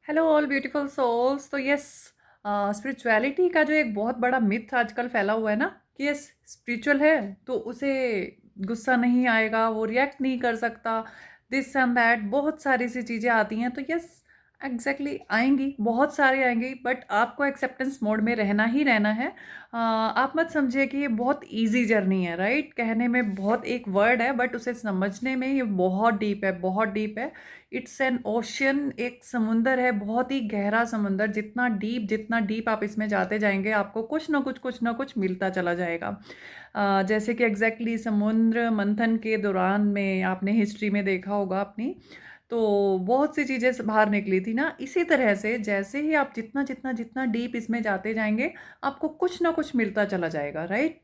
Hello all beautiful souls. तो yes, spirituality का जो एक बहुत बड़ा मिथ आजकल फैला हुआ है ना कि यस, स्पिरिचुअल है तो उसे गुस्सा नहीं आएगा, वो रिएक्ट नहीं कर सकता, दिस एंड दैट बहुत सारी सी चीज़ें आती हैं। तो यस, एग्जैक्टली आएंगी, बहुत सारी आएंगी, बट आपको एक्सेप्टेंस मोड में रहना ही रहना है। आप मत समझिए कि ये बहुत इजी जर्नी है, राइट? कहने में बहुत एक वर्ड है, बट उसे समझने में ये बहुत डीप है, बहुत डीप है। इट्स एन ओशियन, एक समुंदर है, बहुत ही गहरा समुंदर। जितना डीप आप इसमें जाते जाएंगे, आपको कुछ ना कुछ मिलता चला जाएगा। जैसे कि एग्जैक्टली समुद्र मंथन के दौरान में आपने हिस्ट्री में देखा होगा अपनी, तो बहुत सी चीज़ें बाहर निकली थी ना। इसी तरह से जैसे ही आप जितना जितना जितना डीप इसमें जाते जाएंगे, आपको कुछ ना कुछ मिलता चला जाएगा, राइट?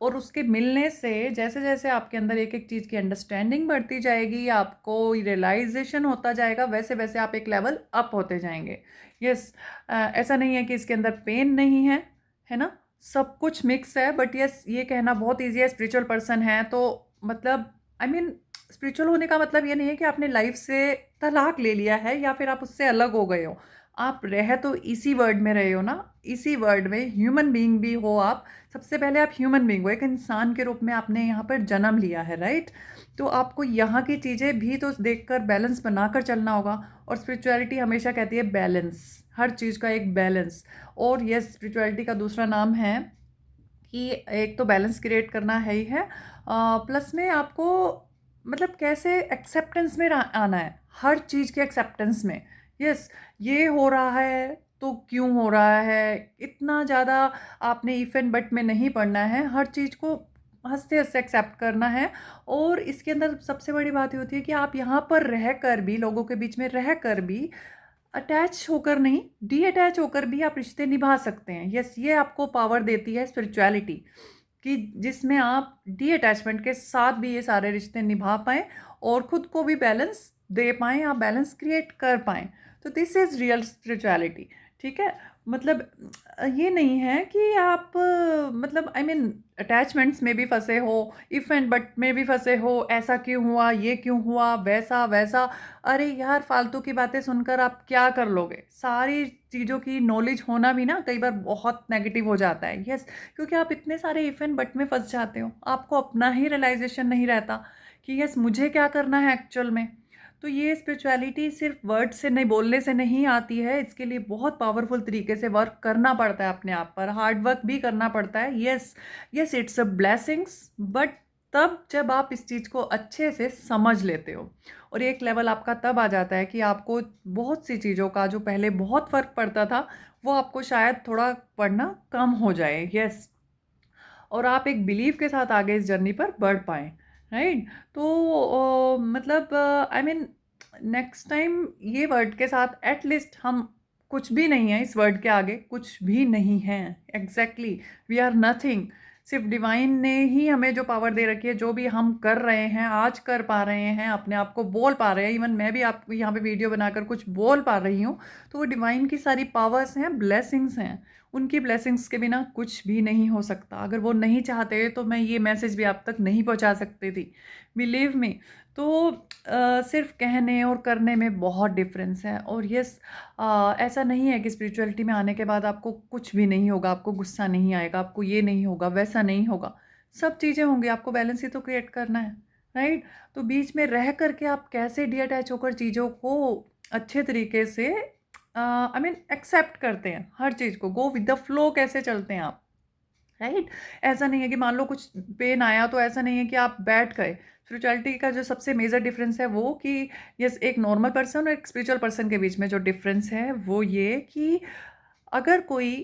और उसके मिलने से जैसे जैसे आपके अंदर एक एक चीज़ की अंडरस्टैंडिंग बढ़ती जाएगी, आपको रियलाइजेशन होता जाएगा, वैसे वैसे आप एक लेवल अप होते जाएंगे। यस, ऐसा नहीं है कि इसके अंदर पेन नहीं है ना? सब कुछ मिक्स है। बट यस, ये कहना बहुत ईजी है स्पिरिचुअल पर्सन है तो, मतलब आई मीन स्पिरिचुअल होने का मतलब ये नहीं है कि आपने लाइफ से तलाक ले लिया है या फिर आप उससे अलग हो गए हो। आप रह तो इसी वर्ड में रहे हो ना, इसी वर्ड में ह्यूमन बीइंग भी हो आप। सबसे पहले आप ह्यूमन बीइंग हो, एक इंसान के रूप में आपने यहाँ पर जन्म लिया है, राइट? तो आपको यहाँ की चीज़ें भी तो देखकर बैलेंस बनाकर चलना होगा। और स्पिरिचुअलिटी हमेशा कहती है बैलेंस, हर चीज़ का एक बैलेंस। और यस, स्पिरिचुअलिटी का दूसरा नाम है कि एक तो बैलेंस क्रिएट करना है ही है, प्लस में आपको मतलब कैसे एक्सेप्टेंस में आना है, हर चीज़ के एक्सेप्टेंस में। यस, ये हो रहा है तो क्यों हो रहा है, इतना ज़्यादा आपने इफ एंड बट में नहीं पढ़ना है, हर चीज़ को हंसते हंसते एक्सेप्ट करना है। और इसके अंदर सबसे बड़ी बात ये होती है कि आप यहाँ पर रह कर भी, लोगों के बीच में रह कर भी, अटैच होकर नहीं, डी अटैच होकर भी आप रिश्ते निभा सकते हैं। यस, ये आपको पावर देती है स्पिरिचुअलिटी, कि जिसमें आप डी अटैचमेंट के साथ भी ये सारे रिश्ते निभा पाएँ और खुद को भी बैलेंस दे पाएँ, आप बैलेंस क्रिएट कर पाएँ। तो दिस इज़ रियल स्पिरिचुअलिटी। ठीक है? मतलब ये नहीं है कि आप मतलब आई मीन अटैचमेंट्स में भी फंसे हो, इफ़ एंड बट में भी फंसे हो, ऐसा क्यों हुआ, ये क्यों हुआ, वैसा वैसा। अरे यार, फालतू की बातें सुनकर आप क्या कर लोगे? सारी चीज़ों की नॉलेज होना भी ना कई बार बहुत नेगेटिव हो जाता है। यस, क्योंकि आप इतने सारे इफ एंड बट में फंस जाते हो, आपको अपना ही रियलाइजेशन नहीं रहता कि यस, मुझे क्या करना है एक्चुअल में। तो ये स्पिरिचुअलिटी सिर्फ वर्ड से नहीं, बोलने से नहीं आती है, इसके लिए बहुत पावरफुल तरीके से वर्क करना पड़ता है, अपने आप पर हार्ड वर्क भी करना पड़ता है। Yes, yes, it's a blessings, but तब जब आप इस चीज़ को अच्छे से समझ लेते हो। और एक लेवल आपका तब आ जाता है कि आपको बहुत सी चीज़ों का जो पहले बहुत फ़र्क पड़ता था, वो आपको शायद थोड़ा पड़ना कम हो जाए। यस, और आप एक बिलीव के साथ आगे इस जर्नी पर बढ़ पाएँ, राइट? तो मतलब आई मीन नेक्स्ट टाइम ये वर्ड के साथ एटलीस्ट हम कुछ भी नहीं है, इस वर्ड के आगे कुछ भी नहीं है। Exactly, we are nothing. सिर्फ डिवाइन ने ही हमें जो पावर दे रखी है, जो भी हम कर रहे हैं, आज कर पा रहे हैं, अपने आप को बोल पा रहे हैं, इवन मैं भी आपको यहाँ पे वीडियो बनाकर कुछ बोल पा रही हूँ, तो वो डिवाइन की सारी पावर्स हैं, ब्लेसिंग्स हैं। उनकी ब्लेसिंग्स के बिना कुछ भी नहीं हो सकता। अगर वो नहीं चाहते तो मैं ये मैसेज भी आप तक नहीं पहुंचा सकती थी, बिलीव मी। तो सिर्फ कहने और करने में बहुत डिफरेंस है। और यस, ऐसा नहीं है कि स्पिरिचुअलिटी में आने के बाद आपको कुछ भी नहीं होगा, आपको गुस्सा नहीं आएगा, आपको ये नहीं होगा, वैसा नहीं होगा। सब चीज़ें होंगी, आपको बैलेंस ही तो क्रिएट करना है, राइट? तो बीच में रह करके आप कैसे डी अटैच होकर चीज़ों को अच्छे तरीके से आई मीन एक्सेप्ट करते हैं, हर चीज़ को गो विद द फ्लो कैसे चलते हैं आप, राइट? ऐसा नहीं है कि मान लो कुछ पेन आया तो ऐसा नहीं है कि आप बैठ गए। स्पिरिचुअलिटी का जो सबसे मेजर डिफरेंस है वो कि यस, एक नॉर्मल पर्सन और एक स्पिरिचुअल पर्सन के बीच में जो डिफरेंस है वो ये कि अगर कोई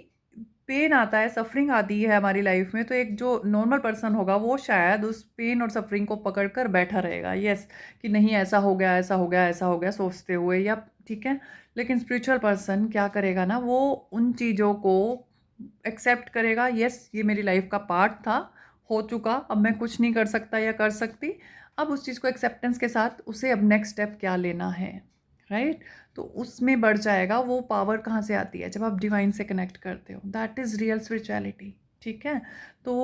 पेन आता है, सफरिंग आती है हमारी लाइफ में, तो एक जो नॉर्मल पर्सन होगा वो शायद उस पेन और सफरिंग को पकड़ कर बैठा रहेगा। यस, कि नहीं ऐसा हो गया, ऐसा हो गया, ऐसा हो गया, सोचते हुए, या ठीक है। लेकिन स्पिरिचुअल पर्सन क्या करेगा ना, वो उन चीज़ों को एक्सेप्ट करेगा। यस, ये मेरी लाइफ का पार्ट था, हो चुका, अब मैं कुछ नहीं कर सकता या कर सकती। अब उस चीज़ को एक्सेप्टेंस के साथ उसे अब नेक्स्ट स्टेप क्या लेना है, राइट? तो उसमें बढ़ जाएगा। वो पावर कहाँ से आती है? जब आप डिवाइन से कनेक्ट करते हो, दैट इज़ रियल स्पिरिचुअलिटी। ठीक है? तो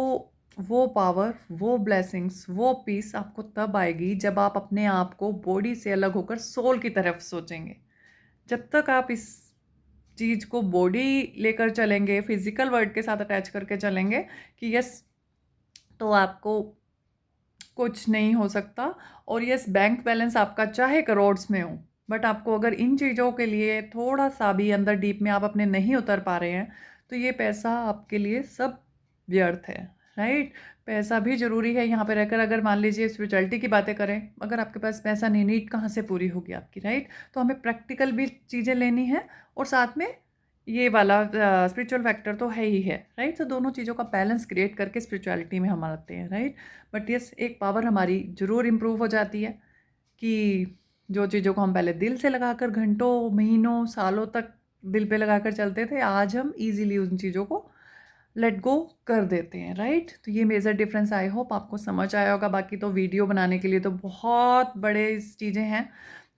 वो पावर, वो ब्लेसिंग्स, वो पीस आपको तब आएगी जब आप अपने आप को बॉडी से अलग होकर सोल की तरफ सोचेंगे, जब तक आप इस चीज़ को बॉडी लेकर चलेंगे, फिजिकल वर्ड के साथ अटैच करके चलेंगे कि यस, तो आपको कुछ नहीं हो सकता। और यस, बैंक बैलेंस आपका चाहे करोड्स में हो, बट आपको अगर इन चीज़ों के लिए थोड़ा सा भी अंदर डीप में आप अपने नहीं उतर पा रहे हैं, तो ये पैसा आपके लिए सब व्यर्थ है, राइट। पैसा भी ज़रूरी है यहाँ पे रहकर। अगर मान लीजिए स्पिरिचुअलिटी की बातें करें, अगर आपके पास पैसा नहीं, नीड कहाँ से पूरी होगी आपकी, राइट। तो हमें प्रैक्टिकल भी चीज़ें लेनी है और साथ में ये वाला स्पिरिचुअल फैक्टर तो है ही है, राइट। तो दोनों चीज़ों का बैलेंस क्रिएट करके स्पिरिचुअलिटी में हम आते हैं, राइट। बट यस, एक पावर हमारी ज़रूर इम्प्रूव हो जाती है कि जो चीज़ों को हम पहले दिल से लगाकर घंटों, महीनों, सालों तक दिल पे लगाकर चलते थे, आज हम इजीली उन चीज़ों को लेट गो कर देते हैं, राइट। तो ये मेजर डिफरेंस आई होप आपको समझ आया होगा। बाकी तो वीडियो बनाने के लिए तो बहुत बड़े चीज़ें हैं,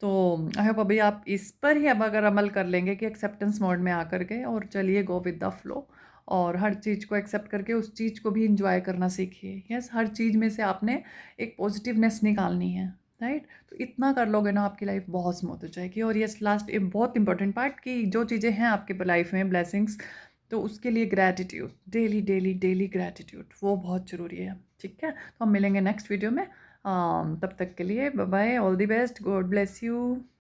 तो आई होप अभी आप इस पर ही अब अगर अमल कर लेंगे कि एक्सेप्टेंस मोड में आकर के, और चलिए गो विद द फ्लो, और हर चीज़ को एक्सेप्ट करके उस चीज़ को भी इंजॉय करना सीखिए। यस, हर चीज़ में से आपने एक पॉजिटिवनेस निकालनी है, राइट। तो इतना कर लोगे ना, आपकी लाइफ बहुत स्मूथ हो जाएगी। और यस, लास्ट एक बहुत इंपॉर्टेंट पार्ट कि जो चीज़ें हैं आपके लाइफ में ब्लेसिंग्स, तो उसके लिए gratitude, daily daily daily gratitude, वो बहुत ज़रूरी है, ठीक है। तो हम मिलेंगे नेक्स्ट वीडियो में। तब तक के लिए bye bye, all the best, God bless you.